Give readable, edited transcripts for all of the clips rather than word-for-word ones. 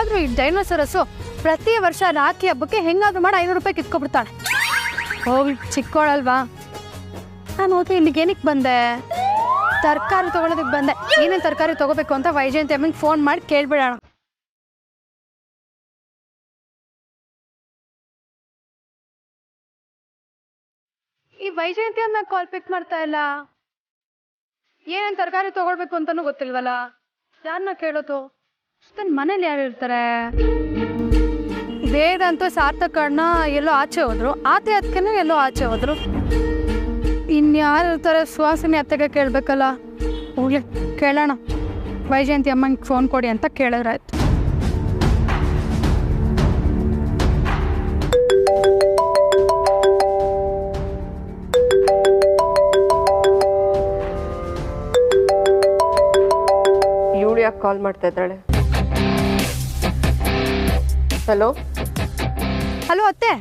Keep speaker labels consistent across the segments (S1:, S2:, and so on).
S1: ಆದ್ರೂ ಈ ಡೈನೋಸರಸ್ಸು ಪ್ರತಿ ವರ್ಷ ರಾಖಿ ಹಬ್ಬಕ್ಕೆ ಹೆಂಗಾದ್ರೂ ಮಾಡಿ 500 ರೂಪಾಯಿ ಕಿತ್ಕೊಬಿಡ್ತಾಳೆ. ಹೋಗಿ ಚಿಕ್ಕೋಳಲ್ವಾ. ನಾನು ಹೋಗಿ ಇಲ್ಲಿಗೆ ಏನಕ್ಕೆ ಬಂದೆ? ತರಕಾರಿ ತಗೊಳೋದಕ್ಕೆ ಬಂದೆ. ಏನೇನು ತರಕಾರಿ ತಗೋಬೇಕು ಅಂತ ವೈಜಯಂತಿ ಅಮ್ಮಂಗೆ ಫೋನ್ ಮಾಡಿ ಕೇಳ್ಬಿಡೋಣ. ಈ ವೈಜಯಂತಿ ಅಮ್ಮ ಕಾಲ್ ಪಿಕ್ ಮಾಡ್ತಾ ಇಲ್ಲ. ಏನೇನು ತರಕಾರಿ ತಗೊಳ್ಬೇಕು ಅಂತಾನೂ ಗೊತ್ತಿಲ್ವಲ್ಲ. ಯಾರನ್ನ ಕೇಳೋದು? ತನ್ನ ಮನೇಲಿ ಯಾರು ಇರ್ತಾರೆ? ವೇದ ಅಂತೂ ಸಾರ್ಥಕಣ್ಣ ಎಲ್ಲೋ ಆಚೆ ಹೋದ್ರು, ಆತೆ ಅದಕ್ಕೇನೆ ಎಲ್ಲೋ ಆಚೆ ಹೋದ್ರು. ಇನ್ಯಾರು ಇರ್ತಾರೆ? ಸುಹಾಸಿನಿ ಅತ್ತೆಗೆ ಕೇಳಬೇಕಲ್ಲ. ಹೋಗ್ಲಿ ಕೇಳೋಣ. ವೈಜಯಂತಿ ಅಮ್ಮಂಗೆ ಫೋನ್ ಕೊಡಿ ಅಂತ ಕೇಳಿದ್ರಾಯ್ತು.
S2: ಇವಳು ಯಾಕೆ ಕಾಲ್ ಮಾಡ್ತಾ ಇದ್ದಾಳೆ? ಹಲೋ
S1: ಹಲೋ ಅತ್ತೆ.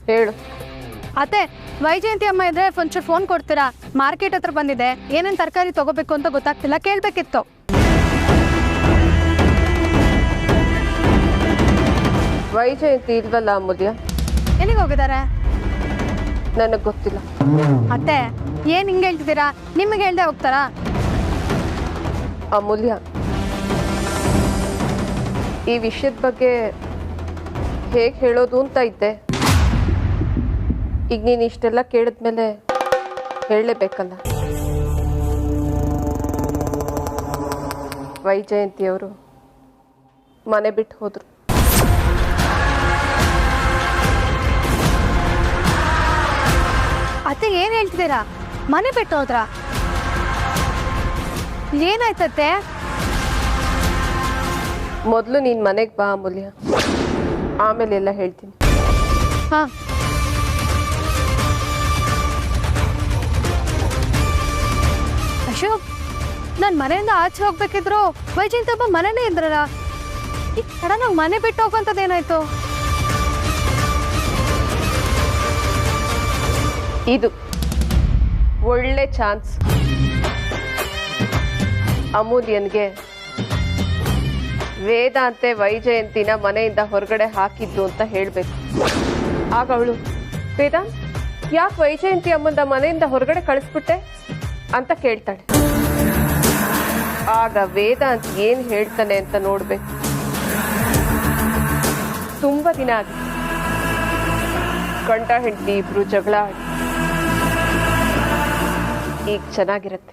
S2: ಹೇಳು.
S1: ಅತ್ತೆ, ವೈಜಯಂತಿ ಅಮ್ಮ ಇದ್ರೆ ಒಂಚೂರು ಫೋನ್ ಕೊಡ್ತೀರಾ? ಮಾರ್ಕೆಟ್ ಹತ್ರ ಬಂದಿದೆ, ಏನೇನು ತರಕಾರಿ ತಗೋಬೇಕು ಅಂತ ಗೊತ್ತಾಗ್ತಿಲ್ಲ, ಕೇಳಬೇಕಿತ್ತು.
S2: ವೈಜಯಂತಿ ಇಲ್ವಲ್ಲ ಅಮೂಲ್ಯ?
S1: ಎಲ್ಲಿಗೆ ಹೋಗಿದ್ದಾರೆ?
S2: ನನಗೆ ಗೊತ್ತಿಲ್ಲ.
S1: ಅತ್ತೆ ಏನು ಹಿಂಗೆ ಹೇಳ್ತಿದ್ದೀರಾ? ನಿಮಗೆ ಹೇಳ್ದೆ ಹೋಗ್ತಾರಾ?
S2: ಅಮೂಲ್ಯ, ಈ ವಿಷಯದ ಬಗ್ಗೆ ಹೇಗೆ ಹೇಳೋದು ಅಂತ ಇದ್ದೆ. ಈಗ ನೀನು ಇಷ್ಟೆಲ್ಲ ಕೇಳಿದ್ಮೇಲೆ ಹೇಳಲೇಬೇಕಲ್ಲ. ವೈಜಯಂತಿಯವರು ಮನೆ ಬಿಟ್ಟು ಹೋದರು.
S1: ಅತ್ತೆ ಏನು ಹೇಳ್ತಿದ್ದೀರಾ? ಮನೆ ಬಿಟ್ಟು ಹೋದ್ರಾ? ಏನಾಯ್ತತ್ತೆ?
S2: ಮೊದಲು ನೀನು ಮನೆಗೆ ಬಾ ಅಮೂಲ್ಯ, ಆಮೇಲೆ ಎಲ್ಲ ಹೇಳ್ತೀನಿ.
S1: ಹಾಂ. ಅಶೋಕ್, ನಾನು ಮನೆಯಿಂದ ಆಚೆ ಹೋಗ್ಬೇಕಿದ್ರು ವೈಜಯಂತಿ ಹಬ್ಬ ಮನೆಯೇ ಇದ್ರಲ್ಲ. ಈಗ ಸಡನ್ನಾಗಿ ಮನೆ ಬಿಟ್ಟು ಹೋಗುವಂಥದ್ದೇನಾಯ್ತು?
S2: ಇದು ಒಳ್ಳೆ ಚಾನ್ಸ್ ಅಮೂಲ್ಯನ್ಗೆ ವೇದಾಂತೆ ವೈಜಯಂತಿನ ಮನೆಯಿಂದ ಹೊರಗಡೆ ಹಾಕಿದ್ದು ಅಂತ ಹೇಳಬೇಕು. ಆಗ ಅವಳು, ವೇದಾಂತ್ ಯಾಕೆ ವೈಜಯಂತಿ ಅಮ್ಮನ ಮನೆಯಿಂದ ಹೊರಗಡೆ ಕಳಿಸ್ಬಿಟ್ಟೆ ಅಂತ ಕೇಳ್ತಾಳೆ. ಆಗ ವೇದಾಂತ್ ಏನು ಹೇಳ್ತಾನೆ ಅಂತ ನೋಡ್ಬೇಕು. ತುಂಬ ದಿನ ಆಗಿದೆ ಗಂಡ ಹೆಂಡತಿ ಇಬ್ರು ಜಗಳ ಆಡಿ. ಈಗ ಚೆನ್ನಾಗಿರುತ್ತೆ.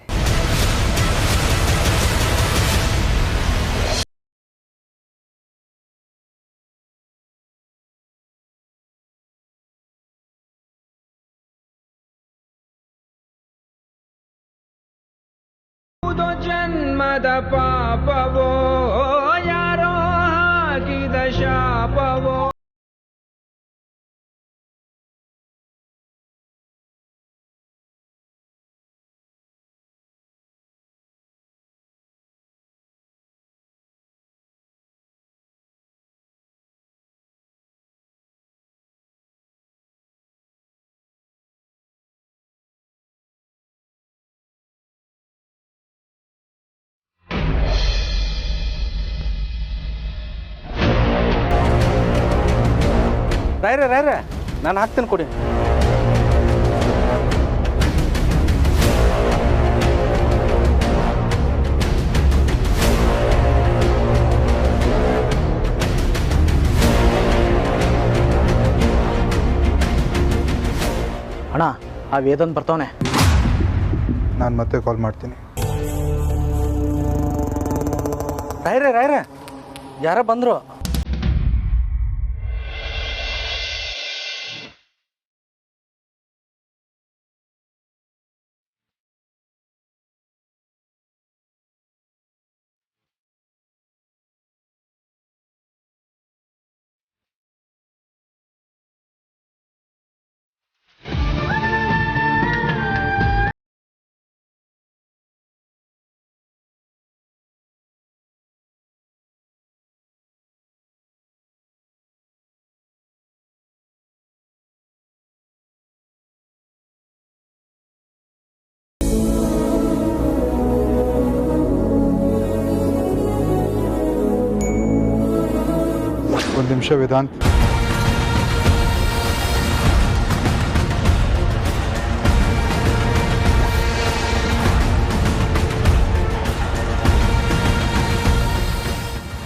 S3: ಜನ್ಮದ ಪಾಪವೋ ಯಾರೋ ಹಾಕಿದ ಶಾಪವೋ.
S4: ರಾಯ್ರೆ ನಾನು ಹಾಕ್ತೇನೆ ಕೊಡಿ. ಅಣ್ಣ ಆ ವೇದನ್ ಬರ್ತಾವನೆ.
S5: ನಾನು ಮತ್ತೆ ಕಾಲ್ ಮಾಡ್ತೀನಿ.
S4: ರಾಯ್ರೆ ಯಾರ ಬಂದರು?
S5: ನಿಮಿಷ ವೇದಾಂತ್.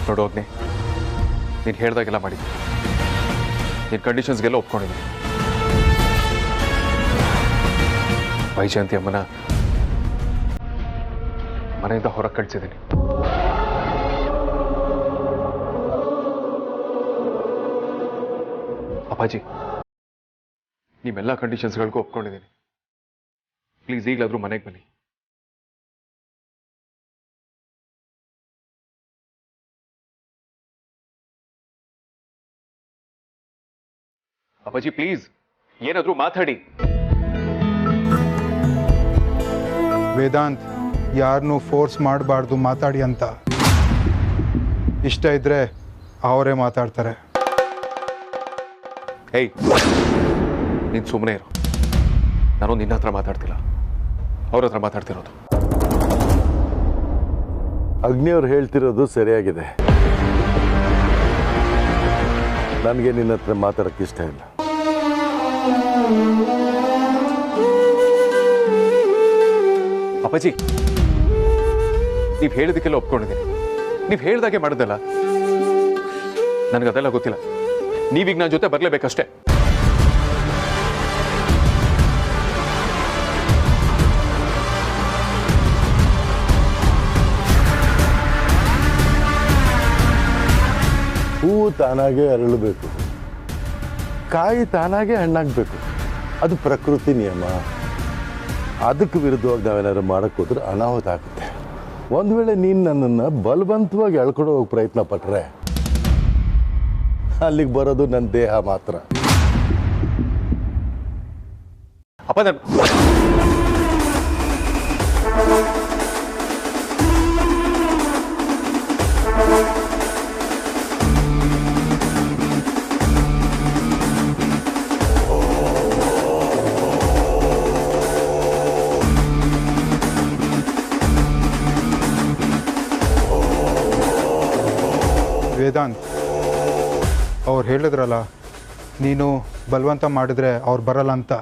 S6: ನೋಡು ಅಗ್ನಿ, ನೀನು ಹೇಳ್ದಾಗೆಲ್ಲ ಮಾಡಿದ್ದೆ, ನಿನ್ನ ಕಂಡೀಷನ್ಸ್ಗೆಲ್ಲ ಒಪ್ಕೊಂಡಿದ್ದೀನಿ. ವೈಜಯಂತಿ ಅಮ್ಮನ ಮನೆಯಿಂದ ಹೊರಗೆ ಕಳಿಸಿದ್ದೀನಿ. ಅಪ್ಪಾಜಿ, ನೀವೆಲ್ಲ ಕಂಡೀಷನ್ಸ್ಗಳಿಗೂ ಒಪ್ಕೊಂಡಿದ್ದೀನಿ. ಪ್ಲೀಸ್ ಈಗಲಾದರೂ ಮನೆಗೆ ಬನ್ನಿ. ಅಪ್ಪಾಜಿ ಪ್ಲೀಸ್ ಏನಾದರೂ ಮಾತಾಡಿ.
S5: ವೇದಾಂತ್, ಯಾರನ್ನೂ ಫೋರ್ಸ್ ಮಾಡಬಾರ್ದು ಮಾತಾಡಿ ಅಂತ. ಇಷ್ಟ ಇದ್ರೆ ಅವರೇ ಮಾತಾಡ್ತಾರೆ.
S6: ಹೇಯ್, ನೀನು ಸುಮ್ಮನೆ ಇರು. ನಾನು ನಿನ್ನ ಹತ್ರ ಮಾತಾಡ್ತಿಲ್ಲ, ಅವ್ರ ಹತ್ರ ಮಾತಾಡ್ತಿರೋದು.
S7: ಅಗ್ನಿಯವ್ರು ಹೇಳ್ತಿರೋದು ಸರಿಯಾಗಿದೆ. ನನಗೆ ನಿನ್ನ ಹತ್ರ ಮಾತಾಡೋಕ್ಕೆ ಇಷ್ಟ ಇಲ್ಲ.
S6: ಅಪ್ಪಾಜಿ, ನೀವು ಹೇಳಿದಕ್ಕೆಲ್ಲ ಒಪ್ಕೊಂಡಿದ್ದೀನಿ. ನೀವು ಹೇಳ್ದಾಗೆ ಮಾಡೋದಲ್ಲ. ನನಗದೆಲ್ಲ ಗೊತ್ತಿಲ್ಲ. ನೀವೀಗ ನನ್ನ ಜೊತೆ ಬರಲೇಬೇಕಷ್ಟೇ.
S7: ಹೂವು ತಾನಾಗೆ ಅರಳಬೇಕು, ಕಾಯಿ ತಾನಾಗೆ ಹಣ್ಣಾಗಬೇಕು. ಅದು ಪ್ರಕೃತಿ ನಿಯಮ. ಅದಕ್ಕೆ ವಿರುದ್ಧವಾಗಿ ನಾವೇನಾದ್ರು ಮಾಡೋಕ್ಕೆ ಹೋದ್ರೆ ಅನಾಹುತ ಆಗುತ್ತೆ. ಒಂದು ವೇಳೆ ನೀನು ನನ್ನನ್ನು ಬಲವಂತವಾಗಿ ಎಳ್ಕೊಂಡು ಹೋಗಿ ಪ್ರಯತ್ನ ಪಟ್ಟರೆ ಅಲ್ಲಿಗೆ ಬರೋದು ನನ್ನ ದೇಹ ಮಾತ್ರ.
S6: ಅಪ್ಪ,
S5: ವೇದಾಂತ್, ಅವ್ರು ಹೇಳಿದ್ರಲ್ಲ, ನೀನು ಬಲವಂತ ಮಾಡಿದ್ರೆ ಅವ್ರು ಬರಲ್ಲ ಅಂತ.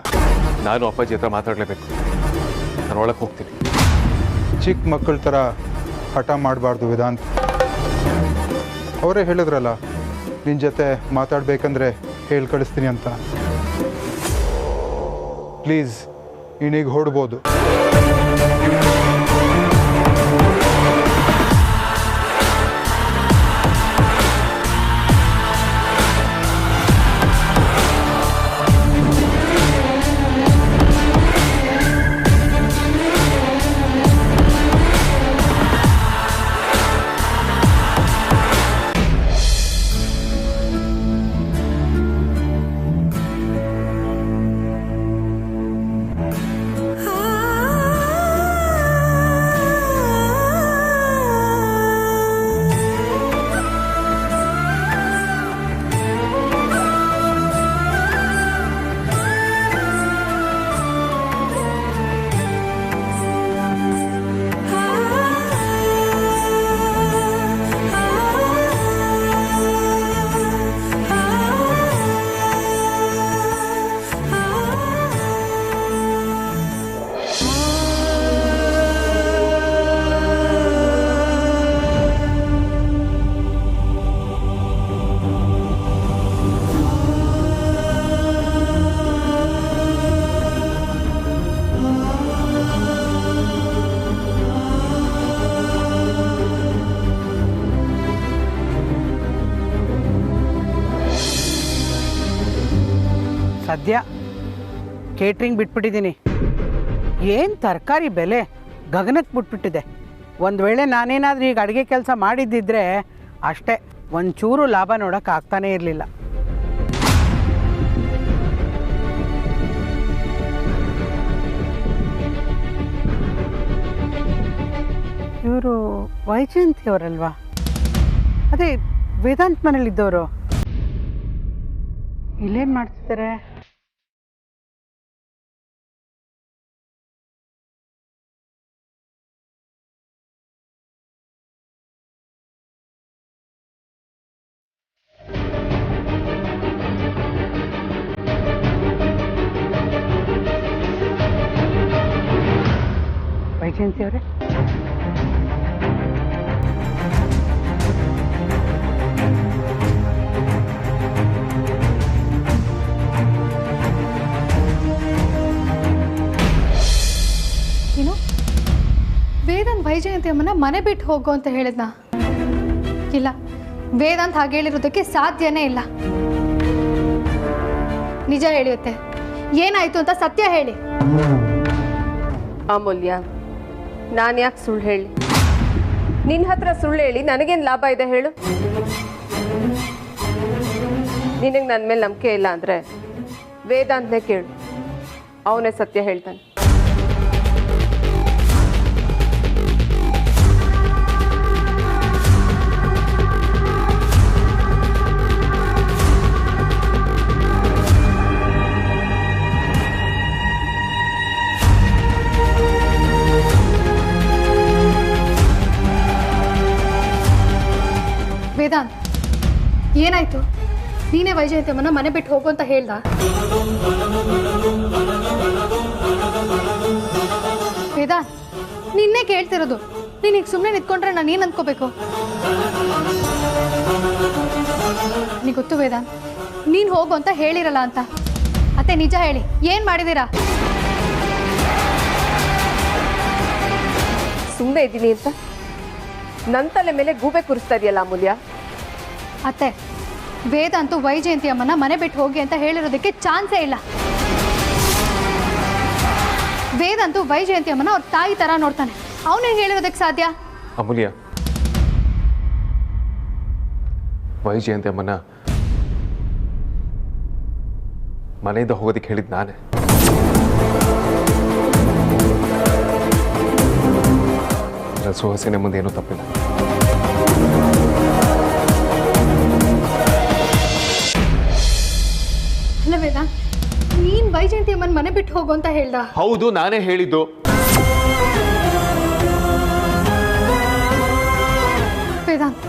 S6: ನಾನು ಅಪ್ಪಾಜಿ ಹತ್ರ ಮಾತಾಡಲೇಬೇಕು. ನಾನು ಒಳಗೆ ಹೋಗ್ತೀನಿ.
S5: ಚಿಕ್ಕ ಮಕ್ಕಳ ಥರ ಹಠ ಮಾಡಬಾರ್ದು ವೇದಾಂತ್. ಅವರೇ ಹೇಳಿದ್ರಲ್ಲ, ನಿನ್ನ ಜೊತೆ ಮಾತಾಡಬೇಕಂದ್ರೆ ಹೇಳಿ ಕಳಿಸ್ತೀನಿ ಅಂತ. ಪ್ಲೀಸ್, ನೀನೀಗ ಹೊಡ್ಬೋದು.
S8: ಸದ್ಯ ಕೇಟ್ರಿಂಗ್ ಬಿಟ್ಬಿಟ್ಟಿದ್ದೀನಿ. ಏನು ತರಕಾರಿ ಬೆಲೆ ಗಗನಕ್ಕೆ ಬಿಟ್ಬಿಟ್ಟಿದೆ. ಒಂದು ವೇಳೆ ನಾನೇನಾದರೂ ಈಗ ಅಡುಗೆ ಕೆಲಸ ಮಾಡಿದ್ದಿದ್ರೆ ಅಷ್ಟೇ, ಒಂಚೂರು ಲಾಭ ನೋಡೋಕೆ ಆಗ್ತಾನೇ ಇರಲಿಲ್ಲ. ಇವರು ವೈಜಯಂತಿ ಅವರಲ್ವಾ? ಅದೇ ವೇದಾಂತ್ ಮನೇಲಿದ್ದವರು. ಇಲ್ಲೇನು ಮಾಡ್ತಿದ್ದಾರೆ? ವೈಜಯಂತಿ ಅವರೇ.
S1: ಏನು ವೇದಾಂತ್ ವೈಜಯಂತಿ ಅಮ್ಮನ ಮನೆ ಬಿಟ್ಟು ಹೋಗು ಅಂತ ಹೇಳಿದ್ನಾ? ಇಲ್ಲ, ವೇದಾಂತ್ ಹಾಗೆ ಹೇಳಿರೋದಕ್ಕೆ ಸಾಧ್ಯನೇ ಇಲ್ಲ. ನಿಜ ಹೇಳಿಯುತ್ತೆ, ಏನಾಯ್ತು ಅಂತ ಸತ್ಯ ಹೇಳಿ.
S2: ಅಮೂಲ್ಯ, ನಾನು ಯಾಕೆ ಸುಳ್ಳು ಹೇಳಿ? ನಿನ್ನ ಹತ್ರ ಸುಳ್ಳು ಹೇಳಿ ನನಗೇನು ಲಾಭ ಇದೆ ಹೇಳು? ನಿನಗೆ ನನ್ನ ಮೇಲೆ ನಂಬಿಕೆ ಇಲ್ಲ ಅಂದರೆ ವೇದಾಂತನೇ ಕೇಳು, ಅವನೇ ಸತ್ಯ ಹೇಳ್ತಾನೆ.
S1: ವೇದಾಂತ್, ಏನಾಯ್ತು? ನೀನೇ ವೈಜಯಂತಿ ಅಮ್ಮನ ಮನೆ ಬಿಟ್ಟು ಹೋಗು ಅಂತ ಹೇಳ್ದ? ವೇದಾಂತ್, ನಿನ್ನೆ ಕೇಳ್ತಿರೋದು. ನೀನೀಗ ಸುಮ್ಮನೆ ನಿಂತ್ಕೊಂಡ್ರೆ ನಾನು ಏನು ಅಂದ್ಕೋಬೇಕು? ನೀ ಗೊತ್ತು ವೇದಾಂತ್, ನೀನು ಹೋಗು ಅಂತ ಹೇಳಿರಲ್ಲ ಅಂತ. ಅತ್ತೆ ನಿಜ ಹೇಳಿ, ಏನು ಮಾಡಿದ್ದೀರಾ?
S2: ಸುಮ್ಮನೆ ಇದ್ದೀನಿ ಅಂತ ನನ್ನ ತಲೆ ಮೇಲೆ ಗೂಬೆ ಕೂರಿಸ್ತಾ ಇದೆಯಲ್ಲ ಅಮೂಲ್ಯ.
S1: ಅತ್ತೆ, ವೇದಾಂತು ವೈಜಯಂತಿ ಅಮ್ಮನ ಮನೆ ಬಿಟ್ಟು ಹೋಗಿ ಅಂತ ಹೇಳಿರೋದಕ್ಕೆ ಚಾನ್ಸೇ ಇಲ್ಲ. ವೇದಾಂತು ವೈಜಯಂತಿ ಅಮ್ಮನ ಅವ್ರ ತಾಯಿ ತರ ನೋಡ್ತಾನೆ. ಅವನೇ ಹೇಳಿರೋದಕ್ಕೆ ಸಾಧ್ಯ?
S6: ಅಮೂಲ್ಯ, ವೈಜಯಂತಿ ಅಮ್ಮನ ಮನೆಯಿಂದ ಹೋಗೋದಕ್ಕೆ ಹೇಳಿದ್ ನಾನೇ. ಸುಹಾಸಿನಿ ಮುಂದೆ ಏನೂ ತಪ್ಪಿಲ್ಲ.
S1: ಅಲ್ಲ ವೇದಾಂತ್, ನೀನ್ ವೈಜಯಂತಿ ಅಮ್ಮನ ಮನೆ ಬಿಟ್ಟು ಹೋಗು ಅಂತ ಹೇಳ್ದ?
S6: ಹೌದು, ನಾನೇ ಹೇಳಿದ್ದು.
S1: ವೇದಾಂತ್,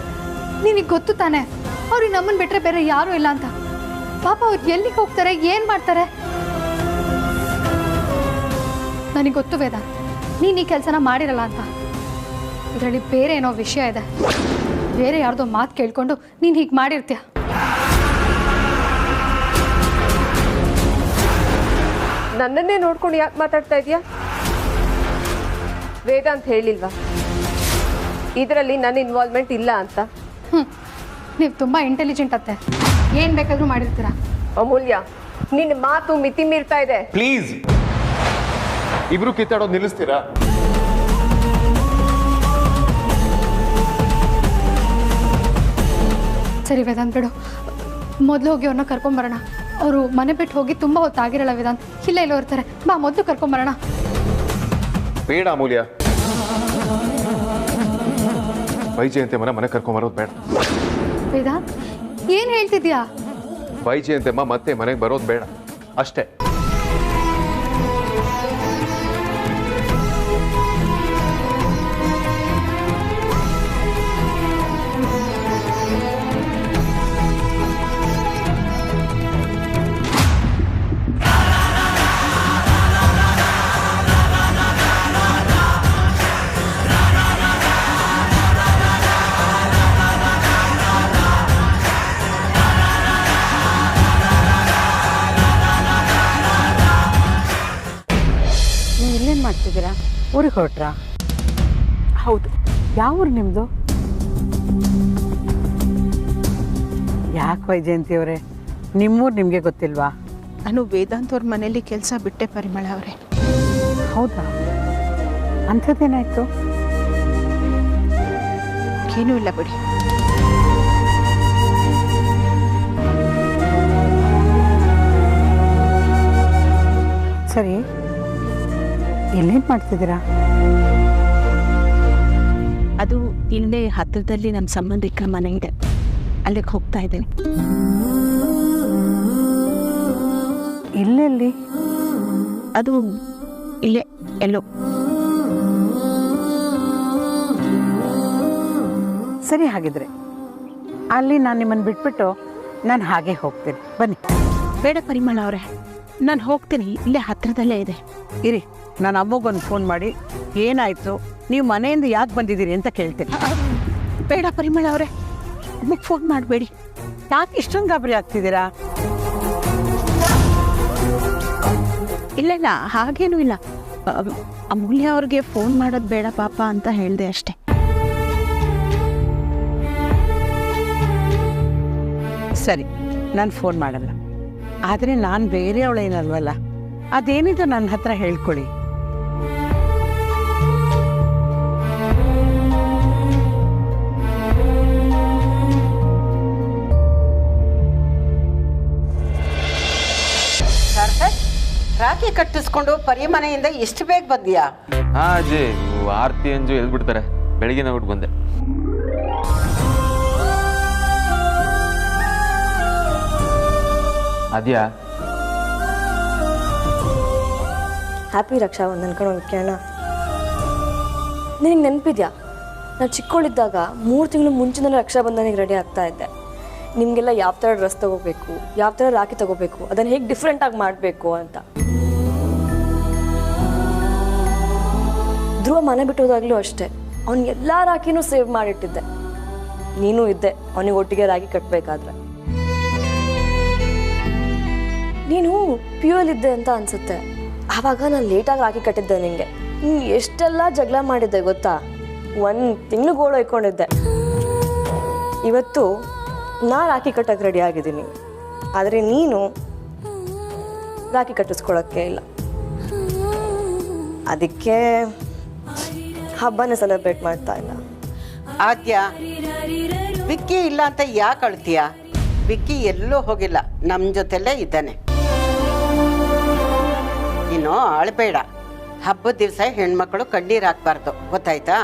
S1: ನಿನಗೆ ಗೊತ್ತು ತಾನೆ ಅವ್ರಿಗೆ ನಮ್ಮನ್ ಬಿಟ್ರೆ ಬೇರೆ ಯಾರು ಇಲ್ಲ ಅಂತ. ಪಾಪ ಅವ್ರು ಎಲ್ಲಿಗೆ ಹೋಗ್ತಾರೆ, ಏನ್ ಮಾಡ್ತಾರೆ? ನನಗೆ ಗೊತ್ತು ವೇದಾಂತ್, ನೀನ್ ಈ ಕೆಲಸನ ಮಾಡಿರಲ್ಲ ಅಂತ. ಇದರಲ್ಲಿ ಬೇರೆ ಏನೋ ವಿಷಯ ಇದೆ. ಬೇರೆ ಯಾರ್ದೋ ಮಾತು ಕೇಳ್ಕೊಂಡು ನೀನು ಹೀಗೆ ಮಾಡಿರ್ತೀಯ.
S2: ನನ್ನನ್ನೇ ನೋಡ್ಕೊಂಡು ಯಾಕೆ ಮಾತಾಡ್ತಾ ಇದೀಯಾ? ವೇದಾಂತ್ ಹೇಳಿಲ್ವಾ ಇದರಲ್ಲಿ ನನ್ನ ಇನ್ವಾಲ್ವ್ಮೆಂಟ್ ಇಲ್ಲ ಅಂತ?
S1: ನೀವು ತುಂಬ ಇಂಟೆಲಿಜೆಂಟ್ ಅತ್ತೆ, ಏನು ಬೇಕಾದರೂ ಮಾಡಿರ್ತೀರಾ.
S2: ಅಮೂಲ್ಯ, ನಿನ್ನ ಮಾತು ಮಿತಿ ಮೀರ್ತಾ ಇದೆ.
S6: ಪ್ಲೀಸ್, ಇಬ್ರು ಕಿತ್ತಾಡೋದು ನಿಲ್ಲಿಸ್ತೀರಾ?
S1: ಸರಿ ವೇದಾಂತ್ ಬಿಡು, ಮೊದಲು ಹೋಗಿ ಅವ್ರನ್ನ ಕರ್ಕೊಂಬರೋಣ. ಅವರು ಮನೆ ಬಿಟ್ಟು ಹೋಗಿ ತುಂಬ ಹೊತ್ತಾಗಿರಲ್ಲ ವೇದಾಂತ್, ಇಲ್ಲೋ ಇರ್ತಾರೆ. ಬಾ, ಮೊದಲು ಕರ್ಕೊಂಬರೋಣ.
S6: ಬೇಡ ಅಮೂಲ್ಯ, ವೈಜಯಂತಿ ಅಮ್ಮನ ಮನೆ ಕರ್ಕೊಂಬರೋದು ಬೇಡ.
S1: ವೇದಾಂತ್, ಏನು ಹೇಳ್ತಿದ್ಯಾ?
S6: ವೈಜಯಂತಿ ಅಮ್ಮ ಮತ್ತೆ ಮನೆಗೆ ಬರೋದು ಬೇಡ ಅಷ್ಟೇ.
S8: ಇಲ್ಲೇನು ಮಾಡ್ತಿದ್ದೀರಾ? ಊರಿಗೆ ಹೊರಟ್ರಾ? ಹೌದು. ಯಾವ ಊರು ನಿಮ್ಮದು? ಯಾಕೆ ವೈಜಯಂತಿ ಅವರೇ, ನಿಮ್ಮೂರು ನಿಮಗೆ ಗೊತ್ತಿಲ್ವಾ?
S9: ನಾನು ವೇದಾಂತ್ ಅವ್ರ ಮನೇಲಿ ಕೆಲಸ ಬಿಟ್ಟೆ ಪರಿಮಳ ಅವರೇ.
S8: ಹೌದಾ? ಅಂಥದ್ದೇನಾಯ್ತು?
S9: ಏನೂ ಇಲ್ಲ ಬಿಡಿ.
S8: ಸರಿ, ಎಲ್ಲೇನು ಮಾಡ್ತಿದ್ದೀರಾ?
S9: ಅದು ಇಲ್ಲೇ ಹತ್ತಿರದಲ್ಲಿ ನಮ್ಮ ಸಂಬಂಧಿಕರ ಮನೆ ಇದೆ, ಅಲ್ಲಿಗೆ ಹೋಗ್ತಾ ಇದ್ದೇನೆ.
S8: ಇಲ್ಲೆಲ್ಲಿ?
S9: ಅದು ಇಲ್ಲೇ ಎಲ್ಲೋ.
S8: ಸರಿ, ಹಾಗಿದ್ರೆ ಅಲ್ಲಿ ನಾನು ನಿಮ್ಮನ್ನು ಬಿಟ್ಬಿಟ್ಟು ನಾನು ಹಾಗೆ ಹೋಗ್ತೀನಿ. ಬನ್ನಿ.
S9: ಬೇಡ ಪರಿಮಳ ಅವರೇ, ನಾನು ಹೋಗ್ತೀನಿ, ಇಲ್ಲೇ ಹತ್ತಿರದಲ್ಲೇ ಇದೆ.
S8: ಇರಿ, ನಾನು ಅಮ್ಮಗೊಂದು ಫೋನ್ ಮಾಡಿ ಏನಾಯಿತು, ನೀವು ಮನೆಯಿಂದ ಯಾಕೆ ಬಂದಿದ್ದೀರಿ ಅಂತ ಕೇಳ್ತೀನಿ.
S9: ಬೇಡ ಪರಿಮಳ ಅವರೇ, ಅಮ್ಮಗೆ ಫೋನ್ ಮಾಡಬೇಡಿ.
S8: ಯಾಕೆ ಇಷ್ಟೊಂದು ಗಾಬರಿ ಆಗ್ತಿದ್ದೀರಾ?
S9: ಇಲ್ಲ ಇಲ್ಲ, ಹಾಗೇನೂ ಇಲ್ಲ. ಅಮೂಲ್ಯ ಅವ್ರಿಗೆ ಫೋನ್ ಮಾಡೋದು ಬೇಡ ಪಾಪ ಅಂತ ಹೇಳಿದೆ ಅಷ್ಟೆ.
S8: ಸರಿ, ನಾನು ಫೋನ್ ಮಾಡಲ್ಲ. ಆದರೆ ನಾನು ಬೇರೆಯವಳೇನಲ್ವಲ್ಲ, ಅದೇನಿದೆ ನನ್ನ ಹತ್ರ ಹೇಳ್ಕೊಳ್ಳಿ. ರಾಖಿ ಕಟ್ಟಿಸ್ಕೊಂಡು ಪರಿಮನೆಯಿಂದ ಎಷ್ಟು ಬೇಗ ಬಂದ್ಯಾ?
S6: ಹಾ ಅಜ್ಜಿ, ಆರ್ತಿ ಅಂಜು ಎದ್ಬಿಡ್ತಾರೆ, ಬೆಳಿಗ್ಗೆ ಬಿಟ್ಟು ಬಂದೆ. ಅದ್ಯಾ
S10: ಹ್ಯಾಪಿ ರಕ್ಷಾಬಂಧನ್ ಕಣೋ ವಿಕ್ರಣ. ನಿನಗೆ ನೆನಪಿದ್ಯಾ, ನಾನು ಚಿಕ್ಕವಳಿದ್ದಾಗ 3 ತಿಂಗಳು ಮುಂಚಿನ ರಕ್ಷಾಬಂಧನಿಗೆ ರೆಡಿ ಆಗ್ತಾ ಇದ್ದೆ. ನಿಮಗೆಲ್ಲ ಯಾವ ಥರ ಡ್ರೆಸ್ ತೊಗೋಬೇಕು, ಯಾವ ಥರ ರಾಖಿ ತೊಗೋಬೇಕು, ಅದನ್ನು ಹೇಗೆ ಡಿಫ್ರೆಂಟಾಗಿ ಮಾಡಬೇಕು ಅಂತ. ಧ್ರುವ ಮನೆ ಬಿಟ್ಟೋದಾಗಲೂ ಅಷ್ಟೇ, ಅವ್ನು ಎಲ್ಲ ರಾಖಿನೂ ಸೇವ್ ಮಾಡಿಟ್ಟಿದ್ದೆ. ನೀನು ಇದ್ದೆ ಅವನಿಗೆ ಒಟ್ಟಿಗೆ ರಾಖಿ ಕಟ್ಟಬೇಕಾದ್ರೆ. ನೀನು ಪ್ಯೂಯಲ್ಲಿದ್ದೆ ಅಂತ ಅನಿಸುತ್ತೆ. ಆವಾಗ ನಾನು ಲೇಟಾಗಿ ರಾಖಿ ಕಟ್ಟಿದ್ದೆ ನಿನಗೆ. ನೀನು ಎಷ್ಟೆಲ್ಲ ಜಗಳ ಮಾಡಿದ್ದೆ ಗೊತ್ತಾ? 1 ತಿಂಗಳು ಗೋಳು ಇಟ್ಕೊಂಡಿದ್ದೆ. ಇವತ್ತು ನಾನು ರಾಖಿ ಕಟ್ಟಕ್ಕೆ ರೆಡಿ ಆಗಿದ್ದೀನಿ, ಆದರೆ ನೀನು ರಾಖಿ ಕಟ್ಟಿಸ್ಕೊಳ್ಳೋಕ್ಕೆ ಇಲ್ಲ. ಅದಕ್ಕೆ ಹಬ್ಬನ ಸೆಲೆಬ್ರೇಟ್ ಮಾಡ್ತಾ ಇಲ್ಲ.
S8: ಆದ್ಯಾ, ವಿಕ್ಕಿ ಇಲ್ಲ ಅಂತ ಯಾಕೆ ಅಳ್ತೀಯ? ವಿಕ್ಕಿ ಎಲ್ಲೂ ಹೋಗಿಲ್ಲ, ನಮ್ಮ ಜೊತೆಲೇ ಇದ್ದಾನೆ. ಇನ್ನು ಅಳಬೇಡ. ಹಬ್ಬದ ದಿವಸ ಹೆಣ್ಮಕ್ಳು ಕಣ್ಣೀರು ಹಾಕ್ಬಾರ್ದು, ಗೊತ್ತಾಯ್ತಾ?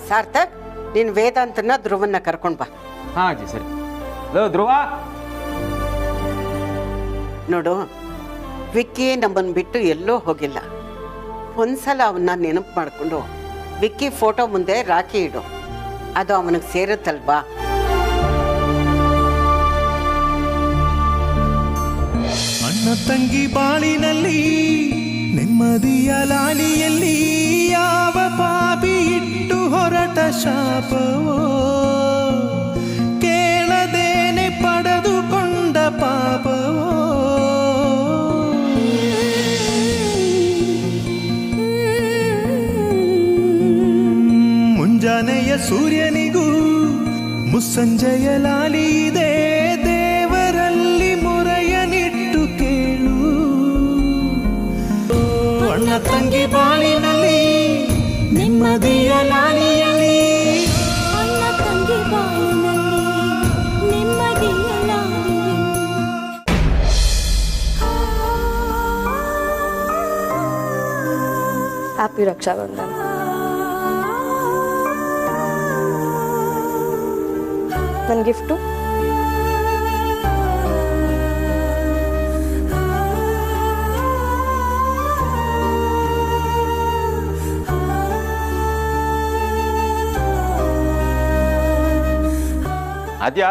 S8: ಸಾರ್ಥಕ್, ನೀನು ವೇದಾಂತನ ಧ್ರುವನ್ನ ಕರ್ಕೊಂಡು ಬಾ.
S6: ಹಾ ಅಜ್ಜಿ, ಸರಿ. ಧ್ರುವ
S8: ನೋಡು, ವಿಕ್ಕಿ ನಮ್ಮನ್ನು ಬಿಟ್ಟು ಎಲ್ಲೂ ಹೋಗಿಲ್ಲ. ಒಂದ್ಸಲ ಅವನ್ನ ನೆನಪು ಮಾಡಿಕೊಂಡು ವಿಕ್ಕಿ ಫೋಟೋ ಮುಂದೆ ರಾಖಿ ಇಡು, ಅದು ಅವನಿಗೆ ಸೇರುತ್ತಲ್ವಾ?
S11: ಅಣ್ಣ ತಂಗಿ ಬಾಳಿನಲ್ಲಿ ನೆಮ್ಮದಿಯ ಲಾಲಿಯಲ್ಲಿ ಯಾವ ಪಾಪಿ ಇಟ್ಟು ಹೊರಟ ಶಾಪವೋ, ಕೇಳದೇನೆ ಪಡೆದುಕೊಂಡ ಪಾಪವೋ. ಮುಂಜಾನೆಯ ಸೂರ್ಯನಿಗೂ ಮುಸ್ಸಂಜೆಯ ಲಾಲಿ ಇದೆ, ದೇವರಲ್ಲಿ ಮೊರೆಯನಿಟ್ಟು ಕೇಳು. ಅಣ್ಣ ತಂಗಿ ಬಾಳಿನಲ್ಲಿ ನೆಮ್ಮದಿಯ ಲಾಲಿಯಲ್ಲಿ, ಅಣ್ಣ ತಂಗಿ ಬಾಳಿನಲ್ಲಿ ನೆಮ್ಮದಿಯ ಲಾಲಿಯಲ್ಲಿ.
S10: ಹ್ಯಾಪಿ ರಕ್ಷಾಬಂಧನ್. ನನ್ನ ಗಿಫ್ಟು
S6: ಅದ್ಯಾ,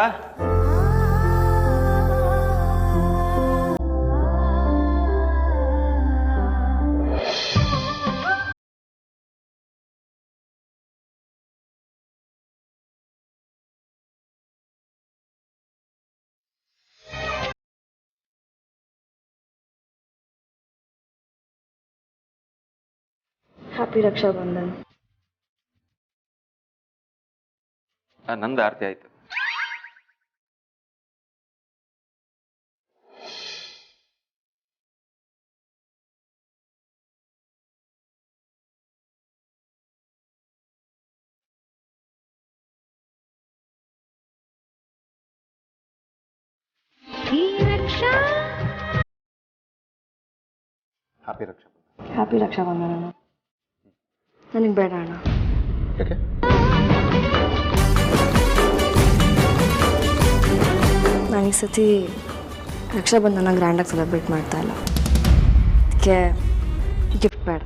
S10: ಹ್ಯಾಪಿ ರಕ್ಷಾಬಂಧನ್.
S6: ನಂದು ಆರ್ತಿ ಆಯ್ತು.
S10: ಹ್ಯಾಪಿ ರಕ್ಷಾಬಂಧನ. ನನಗೆ ಬೇಡ ಅಣ್ಣ.
S6: ಯಾಕೆ?
S10: ನಾನು ಈ ಸತಿ ರಕ್ಷಾಬಂಧನ ಗ್ರ್ಯಾಂಡಾಗಿ ಸೆಲೆಬ್ರೇಟ್ ಮಾಡ್ತಾ ಇಲ್ಲ, ಅದಕ್ಕೆ ಗಿಫ್ಟ್ ಬೇಡ.